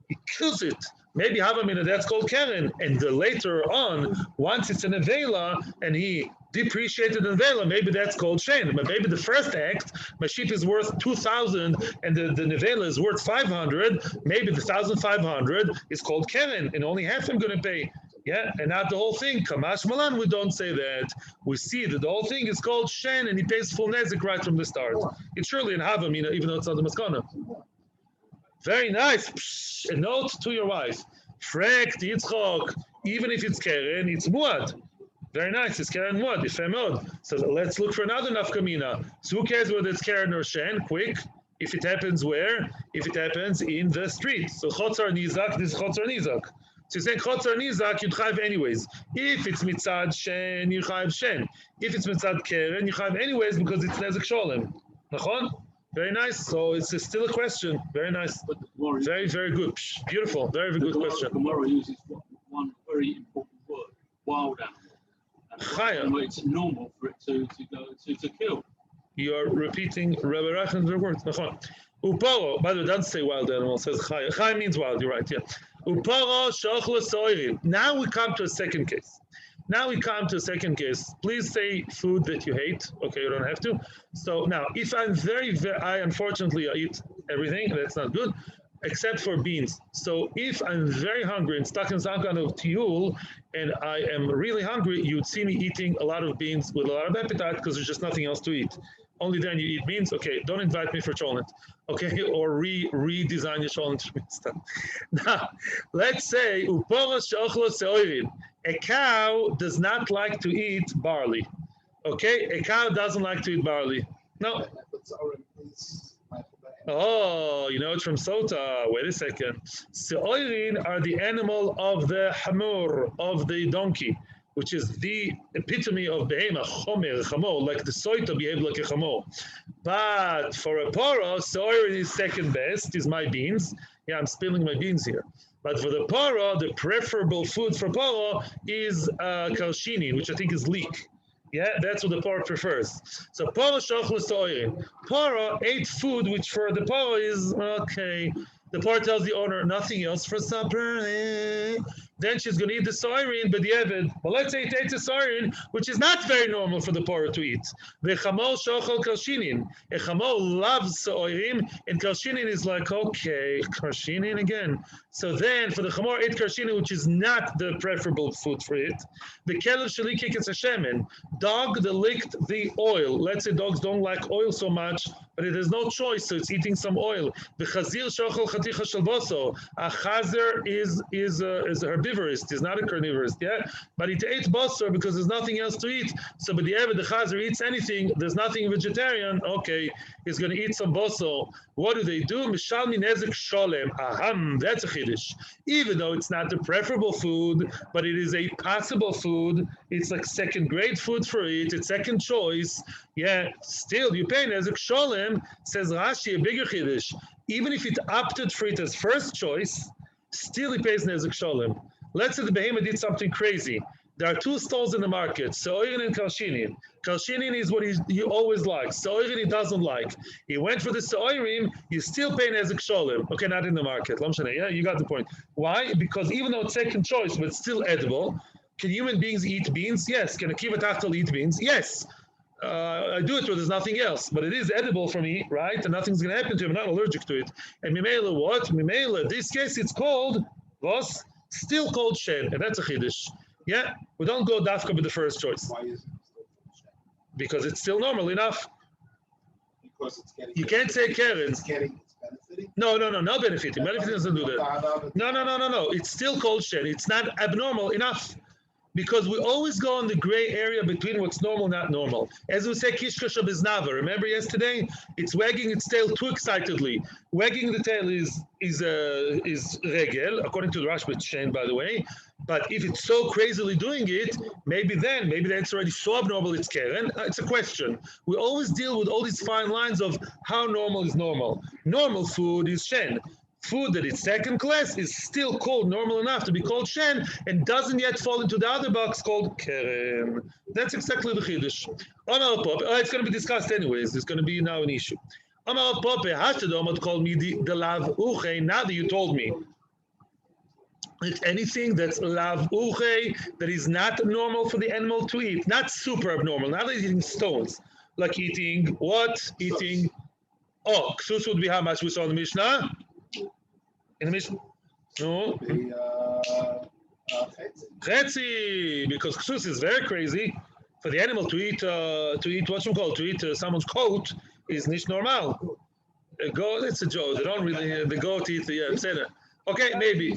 He kills it. Maybe Havamina, that's called keren. And later on, once it's an avela and he depreciated an avela, maybe that's called shen. But maybe the first act, my sheep is worth 2,000 and the nevela is worth 500. Maybe the 1,500 is called keren and only half I'm going to pay. Yeah, and not the whole thing. Kamash Malan, we don't say that. We see that the whole thing is called shen and he pays full nezik right from the start. It's surely in Havamina, even though it's not the maskana. Very nice. Psh, a note to your wife. Frek Yitzchok, even if it's keren, it's muad. Very nice. It's keren muad. Ifemod. So let's look for another nafkamina. So who cares whether it's keren or shen? Quick. If it happens where? If it happens in the street. So chotzar nizak, this is chotzar nizak. So you say chotzar nizak, you'd chayiv anyways. If it's mitzad shen, you chayiv shen. If it's mitzad keren, you chayiv anyways because it's nezik sholem. Nachon? Very nice. So it's still a question. Very nice. Very, very good. Psh, beautiful. Very, very good question. Gemara uses one very important word: wild animal. It's normal for it to kill. You're repeating Rabbi Rachan's words. Uparo. By the way, it doesn't say wild animal. It says chaya. Chaya means wild. You're right. Yeah. Uparo shochla soirin. Now we come to a second case. Please say food that you hate. Okay, you don't have to. So now, if I'm I unfortunately eat everything. That's not good, except for beans. So if I'm very hungry and stuck in some kind of tiyul, and I am really hungry, you'd see me eating a lot of beans with a lot of appetite because there's just nothing else to eat. Only then you eat beans. Okay, don't invite me for cholent. Okay, or redesign your cholent. Now, let's say a cow does not like to eat barley. Okay, a cow doesn't like to eat barley. No. Oh, you know it's from Sota. Wait a second. Se'oirin are the animal of the hamur, of the donkey, which is the epitome of behema, chomer, chamor, like the soita behave like a chamor. But for a poro, se'oirin is second best, is my beans. Yeah, I'm spilling my beans here. But for the poro, the preferable food for poro is kalshinin, which I think is leek. Yeah, that's what the poro prefers. So poro shochlu soirin. Poro ate food which for the poro is okay. The poro tells the owner nothing else for supper. Then she's going to eat the soirin, but the eved. Well, let's say it ate the soirin, which is not very normal for the poro to eat. The chamol shochel kalshinin. A chamol loves soirin, and kalshinin is like, okay, kalshinin again. So then, for the chamor ate kalshinin, which is not the preferable food for it, the kelev shalikik is a shemen. Dog that licked the oil. Let's say dogs don't like oil so much, but it has no choice, so it's eating some oil. The chazir shochel chaticha shel boso. A chazer is a herbivorous, is not a carnivorous, yeah? But it ate boso because there's nothing else to eat. So, but the chazer eats anything, there's nothing vegetarian, okay, he's going to eat some boso. What do? Mishalmi nezik sholem. Aham, that's a chiddush. Even though it's not the preferable food, but it is a possible food, it's like second grade food for it, it's second choice, yeah, still you pay nezik sholem, says Rashi, a bigger chiddush. Even if it opted for it as first choice, still he pays nezik sholem. Let's say the behemoth did something crazy. There are two stalls in the market, soirin and kalshinin. Kalshinin is what he always likes. Soirin he doesn't like. He went for the soirin, you still pay nezik sholem. Okay, not in the market. Yeah, you got the point. Why? Because even though it's second choice, but still edible, can human beings eat beans? Yes. Can a kiva tachtal eat beans? Yes. I do it where there's nothing else, but it is edible for me, right? And nothing's going to happen to him. I'm not allergic to it. And mimela what? Mimela, in this case, it's called, was still called shen, and that's a chiddush. Yeah, we don't go dafka with the first choice. Why is it still called shen? Because it's still normal enough. Because it's getting. You can't say keren. It's benefiting. No, benefiting. Benefiting doesn't do that. No. It's still called shen. It's not abnormal enough. Because we always go in the gray area between what's normal and not normal. As we say, kishkasha biznava. Remember yesterday? It's wagging its tail too excitedly. Wagging the tail is regel, according to the Rashba Shen, by the way. But if it's so crazily doing it, maybe that's already so abnormal it's keren. It's a question. We always deal with all these fine lines of how normal is normal. Normal food is shen. food that is second class is still called normal enough to be called shen and doesn't yet fall into the other box called keren. That's exactly the chiddush. It's going to be discussed anyways. It's going to be now an issue. Now that you told me it's anything that's lav uche, that is not normal for the animal to eat, not super abnormal, not like eating stones, like eating what? Eating, ksus would be how much we saw in the Mishnah? In the Mishnah? No? Chetzi, because ksus is very crazy. For the animal to eat someone's coat is nicht normal. A goat, it's a joke. They don't really, the goat eat the, okay, maybe.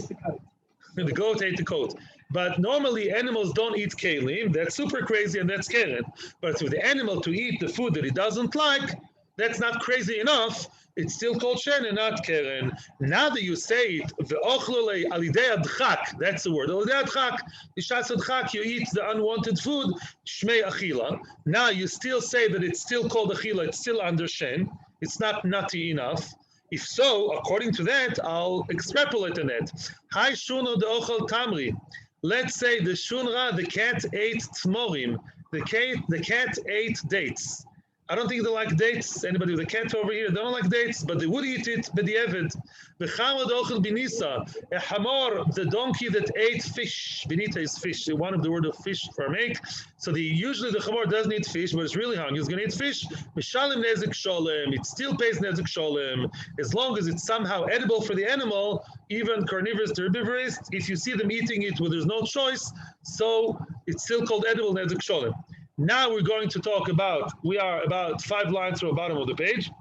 The goat ate the coat. But normally animals don't eat kalim. That's super crazy and that's keren. But for the animal to eat the food that it doesn't like, that's not crazy enough. It's still called shen and not keren. Now that you say it, ve'ochlole alidei adchak, that's the word. Alidei adchak, b'shas adchak, you eat the unwanted food, shmei achila. Now you still say that it's still called achila, it's still under shen. It's not nutty enough. If so, according to that, I'll extrapolate on that. Hai shunu de'ochel tamri. Let's say the shunra, the cat ate tmorim. The cat ate dates. I don't think they like dates. Anybody with a cat over here, they don't like dates, but they would eat it. B'di'evet. V'chama de'ochel binisa. A hamor, the donkey that ate fish. Binita is fish. One of the word of fish for make. So usually the chamor doesn't eat fish, but it's really hungry. It's going to eat fish. Mishalim nezik sholem. It still pays nezik sholem. As long as it's somehow edible for the animal, even carnivorous to herbivorous, if you see them eating it where there's no choice, so it's still called edible nezik sholem. Now we're going to talk about, we are about 5 lines from the bottom of the page.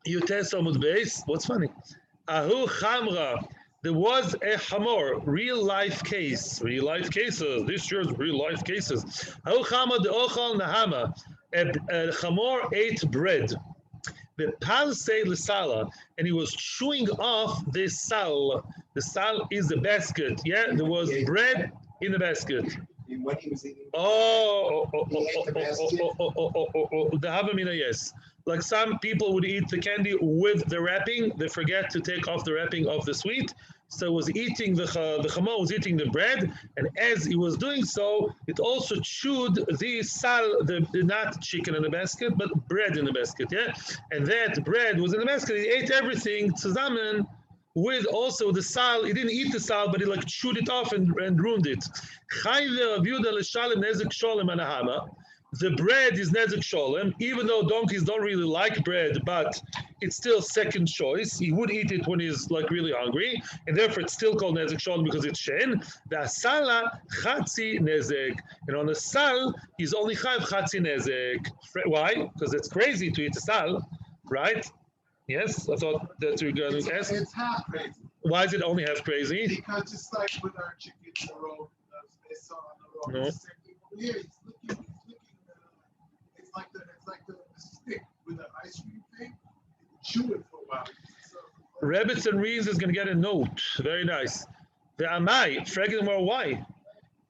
Yutes Amud Beis. What's funny? Ahu Chamra. There was a hamor, real life case, real life cases. This year's real life cases. Ahu Chama de Ochal Nahama. A hamor ate bread. The pal say l'sala, and he was chewing off the sal. The sal is the basket. Yeah, there was bread in the basket. When he was eating, the havamina, yes. Like some people would eat the candy with the wrapping, they forget to take off the wrapping of the sweet. So it was eating the chama was eating the bread, and as he was doing so, it also chewed the sal, the not chicken in the basket, but bread in the basket, yeah. And that bread was in the basket. He ate everything zusammen with also the sal. He didn't eat the sal, but he like chewed it off and ruined it. The bread is nezik sholem, even though donkeys don't really like bread, but it's still second choice. He would eat it when he's like really hungry, and therefore it's still called nezik sholem because it's shen. The asala chatzi nezek, and on the sal he's only chayv chatzi nezek. Why? Because it's crazy to eat the sal, right? Yes, I thought that you're going to ask. It's half crazy. Why is it only half crazy? Because just like with our chickens in the road, they saw on the road. No. Yeah, he's licking. It's like the stick with an ice cream thing. Chew it for a while. Rabbits and Reeds is going to get a note. Very nice. The Amai, fragging more why?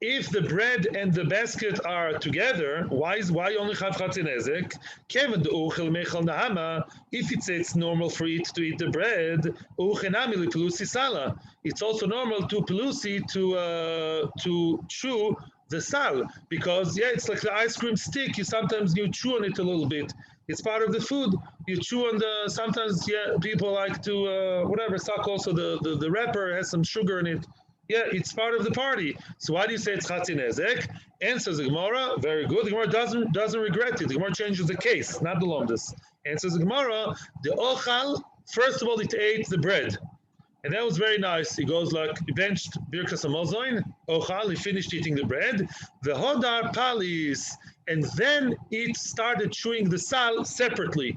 If the bread and the basket are together, why only chav chatzinezek? Kevin the uchel mechal nahama. If it's normal for it to eat the bread, uchenami lipelusi sala. It's also normal to pelusi to chew the sal, because it's like the ice cream stick. Sometimes you chew on it a little bit. It's part of the food. You chew on sometimes people like to suck also the wrapper has some sugar in it. Yeah, it's part of the party. So why do you say it's chatzinezek? Answers the Gemara, very good. The Gemara doesn't regret it. The Gemara changes the case, not the lomdus. Answers the Gemara, the ochal, first of all, it ate the bread. And that was very nice. He goes like, he benched Birkas Hamozoin, ochal, he finished eating the bread, the hodar palis, and then it started chewing the sal separately.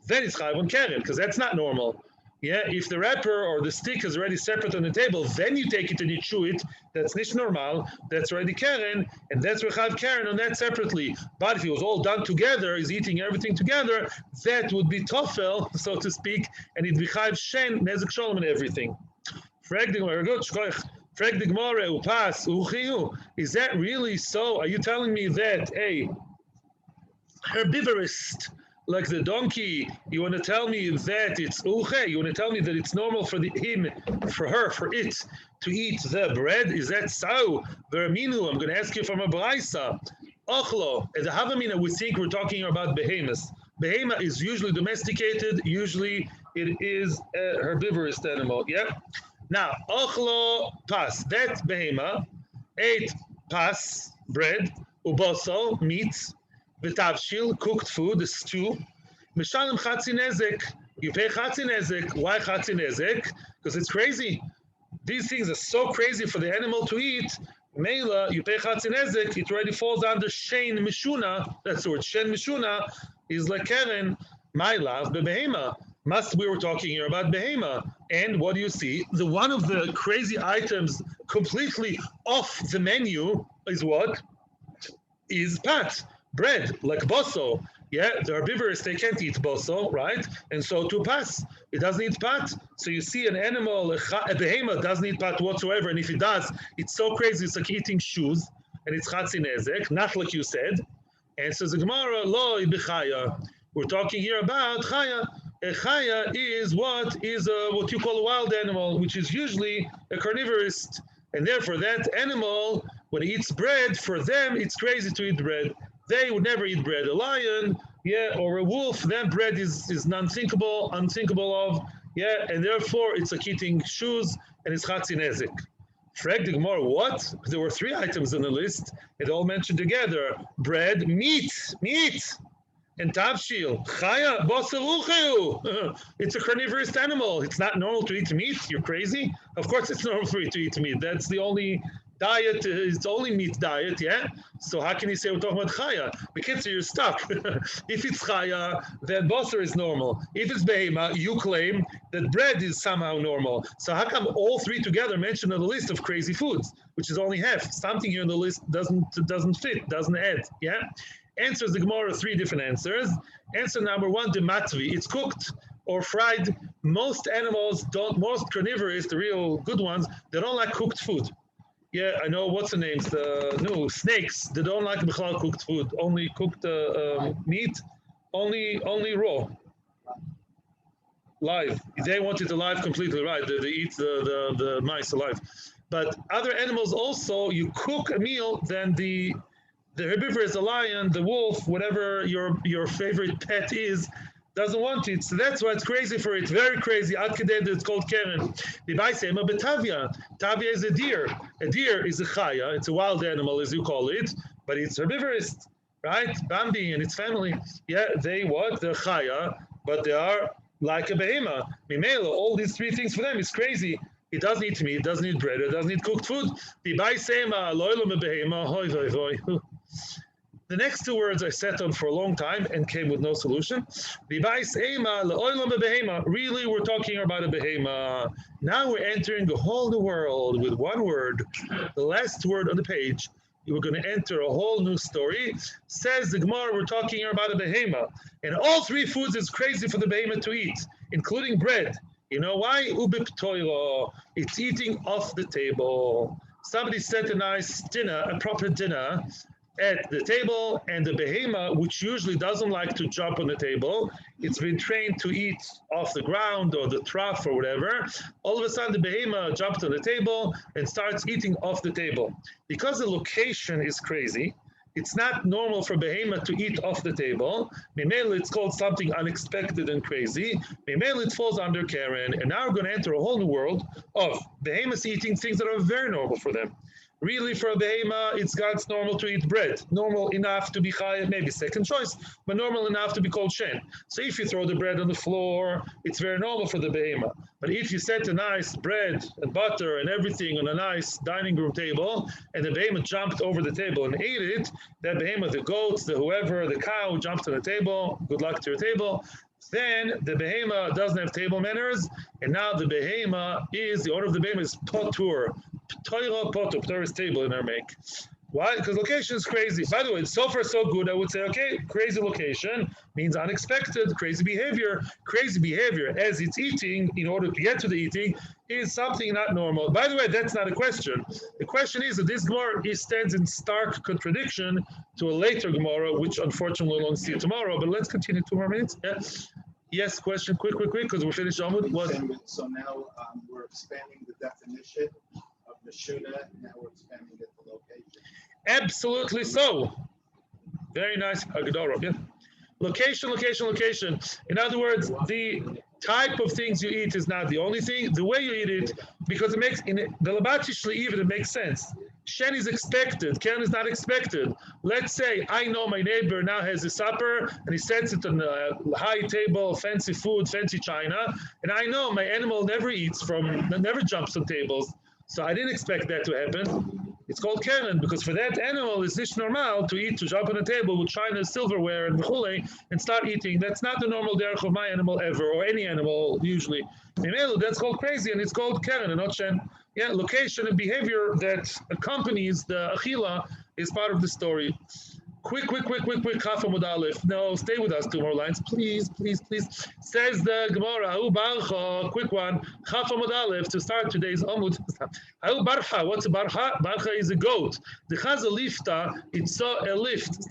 Then it's chayv on keren, because that's not normal. Yeah, if the wrapper or the stick is already separate on the table, then you take it and you chew it. That's nicht normal. That's already keren, and that's chayv keren on that separately. But if it was all done together, he's eating everything together, that would be tofel, so to speak, and it'd be chayv shen, nezik sholem, and everything. Frag the Gemara, good, shkoich. Frag the Gemara, upas, uchiyu. Is that really so? Are you telling me that a herbivorist like the donkey, you want to tell me that it's uche? You want to tell me that it's normal for him, for her, for it to eat the bread? Is that so? Veraminu, I'm going to ask you from a braisa. Ochlo, as a havamina, we think we're talking about behemoths. Behema is usually domesticated. Usually, it is a herbivorous animal. Yeah. Now, ochlo pas. That behema ate pas bread, uboso meat, v'tavshil cooked food, the stew. Mishalem chatzi nezek. You pay chatzi nezek. Why chatzi nezek? Because it's crazy. These things are so crazy for the animal to eat. Mela, you pay chatzi nezek. It already falls under shen mishuna. That's the word. Shen mishuna is like keren. My love, behema. Must we were talking here about behema. And what do you see? The one of the crazy items completely off the menu is what? Is pat, bread, like boso. Yeah, the herbivorous, they can't eat boso, right? And so to pas, it doesn't eat pat. So you see an animal, a behema doesn't eat pat whatsoever. And if it does, it's so crazy, it's like eating shoes. And it's chatzi nezek, not like you said. And so the Gemara, lo ibichaya. We're talking here about chaya. A chaya is what you call a wild animal, which is usually a carnivorous. And therefore, that animal, when it eats bread, for them, it's crazy to eat bread. They would never eat bread. A lion, yeah, or a wolf, that bread is unthinkable of, yeah, and therefore, it's like eating shoes, and it's chatzi nezek. Frag the Gemara, what? There were 3 items on the list, it all mentioned together. Bread, meat, and tavshil, chaya, bosaruchu. It's a carnivorous animal. It's not normal to eat meat. You're crazy? Of course it's normal for you to eat meat. That's the only diet, it's only meat diet, yeah? So how can you say we're talking about chaya? Because you're stuck. If it's chaya, then basar is normal. If it's behema, you claim that bread is somehow normal. So how come all 3 together mentioned on the list of crazy foods, which is only half? Something here on the list doesn't fit, doesn't add, yeah? Answers the Gemara 3 different answers. Answer number 1, the matvi. It's cooked or fried. Most animals don't, most carnivores, the real good ones, they don't like cooked food. Yeah, I know, what's the names? Snakes, they don't like cooked food, only cooked meat, only raw. Live. They want it alive completely, right? They eat the mice alive. But other animals also, you cook a meal, then the herbivore is the lion, the wolf, whatever your favorite pet is, doesn't want it. So that's why it's crazy for it. Very crazy. Ad kedei it's called keren. The Baisema betavia. Tavia is a deer. A deer is a chaya. It's a wild animal, as you call it, but it's herbivorous, right? Bambi and its family. Yeah, they what? They're chaya, but they are like a behema. Mimela, all these 3 things for them is crazy. It doesn't eat meat, it doesn't eat bread, it doesn't eat cooked food. The Baisema loylo behema. Hoi hoi hoi. The next 2 words I sat on for a long time and came with no solution. Really, we're talking about a behema. Now we're entering a whole new world with 1 word. The last word on the page, we're going to enter a whole new story. Says the Gemara, we're talking about a behema. And all 3 foods is crazy for the behema to eat, including bread. You know why? It's eating off the table. Somebody set a nice dinner, a proper dinner, at the table, and the behema, which usually doesn't like to jump on the table, it's been trained to eat off the ground or the trough or whatever. All of a sudden, the behema jumped on the table and starts eating off the table. Because the location is crazy, it's not normal for behema to eat off the table. Mimele, it's called something unexpected and crazy. Mimele, it falls under keren. And now we're going to enter a whole new world of behemoths eating things that are very normal for them. Really, for a behema, it's God's normal to eat bread. Normal enough to be chai, maybe second choice, but normal enough to be called shen. So if you throw the bread on the floor, it's very normal for the behema. But if you set a nice bread and butter and everything on a nice dining room table, and the behema jumped over the table and ate it, that behema, the goats, the whoever, the cow jumped on the table, good luck to your table, then the behema doesn't have table manners, and now the behema is, the owner of the behema is potur. Ptoir is table in Aramaic. Why? Because location is crazy. By the way, so far so good. I would say, okay, crazy location means unexpected, crazy behavior. Crazy behavior as it's eating, in order to get to the eating, is something not normal. By the way, that's not a question. The question is that this Gemara stands in stark contradiction to a later Gemara, which unfortunately we'll only see tomorrow. But let's continue 2 more minutes. Yeah. Yes, question, quick, because we're finished. So now we're expanding the definition of Meshuna. Now we're expanding it to location. Absolutely so. Very nice. Yeah. Location. In other words, the type of things you eat is not the only thing. The way you eat it, because it makes, in the Labati even it makes sense. Shen is expected, keren is not expected. Let's say I know my neighbor now has a supper and he sets it on a high table, fancy food, fancy china, and I know my animal never jumps on tables. So I didn't expect that to happen. It's called keren because for that animal it's not normal to jump on a table with china, silverware, and mechule and start eating. That's not the normal derech of my animal ever, or any animal usually. That's called crazy, and it's called keren and not shen. Yeah, location and behavior that accompanies the achila is part of the story. Quick, Chaf Amud Aleph. No, stay with us 2 more lines, please. Says the Gemara, Hu Barcha, quick one, Chaf Amud Aleph, to start today's Amud. Hu Barcha, what's a Barcha? Barcha is a goat. The Chaz lifta, it saw a lift,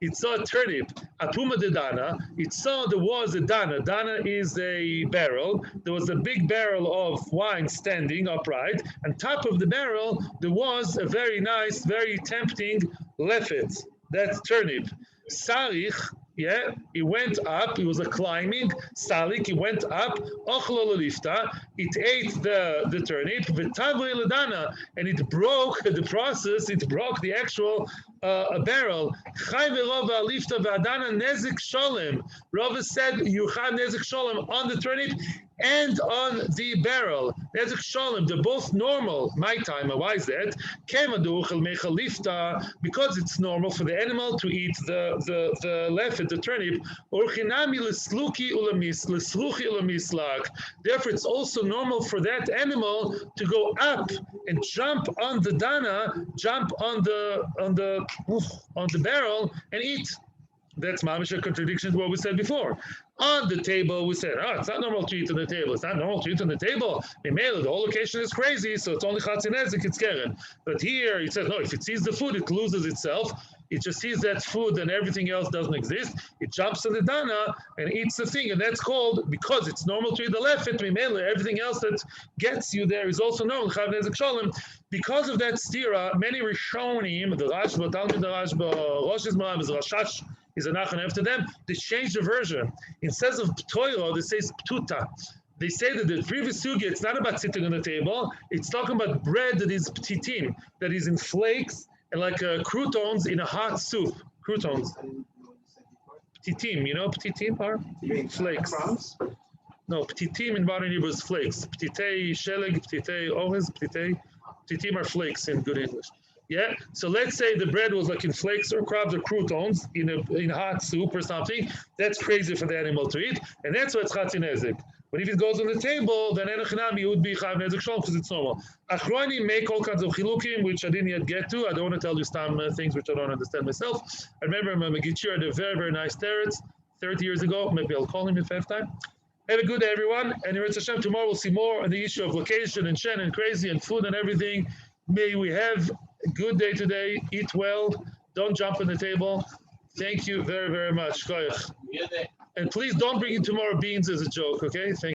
it saw a turnip, Apuma de Dana, it saw there was a Dana. Dana is a barrel. There was a big barrel of wine standing upright. On top of the barrel, there was a very nice, very tempting lefet. That's turnip. Sarich, yeah, he went up. He was a climbing. Salik, he went up. Ochlo lifta, it ate the turnip. V'tavri ledana, and it broke the process. It broke the actual barrel. Chai v'rova lifta v'adana nezik sholem. Rava said you have nezik sholem on the turnip and on the barrel. Nezik sholem, they're both normal. My time, why is that? Because it's normal for the animal to eat the lefet, the turnip. Therefore, it's also normal for that animal to go up and jump on the dana, jump on the barrel and eat. That's mamish a contradiction to what we said before. On the table, we said, it's not normal to eat on the table. It's not normal to eat on the table. The whole location is crazy, so it's only chatzinezik, it's keren. But here, it says, no, if it sees the food, it loses itself. It just sees that food and everything else doesn't exist. It jumps on the dana and eats the thing, and that's called, because it's normal to eat the lefet, everything else that gets you there is also normal. Because of that stira, many Rishonim, the Rashba, Talmud Rashba, Rosh Hashanah, Rashash, is a nachan after them, they changed the version. Instead of ptoiro, they say ptuta. They say that the previous sugya, it's not about sitting on the table, it's talking about bread that is ptitim, that is in flakes, and like croutons in a hot soup. Croutons. Ptitim, you know ptitim are? Flakes. No, ptitim in modern Hebrew is flakes. Ptitei sheleg, ptitei ohez, ptitim are flakes in good English. Yeah, so let's say the bread was like in flakes or crabs or croutons in hot soup or something. That's crazy for the animal to eat, and that's why it's chatzinezik. But if it goes on the table, then enochinami would be chayav nezik shalom because it's normal. Achronim make all kinds of chilukim, which I didn't yet get to. I don't want to tell you some things which I don't understand myself. I remember my Megiddo had a very, very nice teretz 30 years ago. Maybe I'll call him if I have time. Have a good day, everyone. And Yirat Hashem, tomorrow we'll see more on the issue of location and shen and crazy and food and everything. May we have a good day today. Eat well. Don't jump on the table. Thank you very, very much. And please don't bring in tomorrow beans as a joke, okay? Thank you.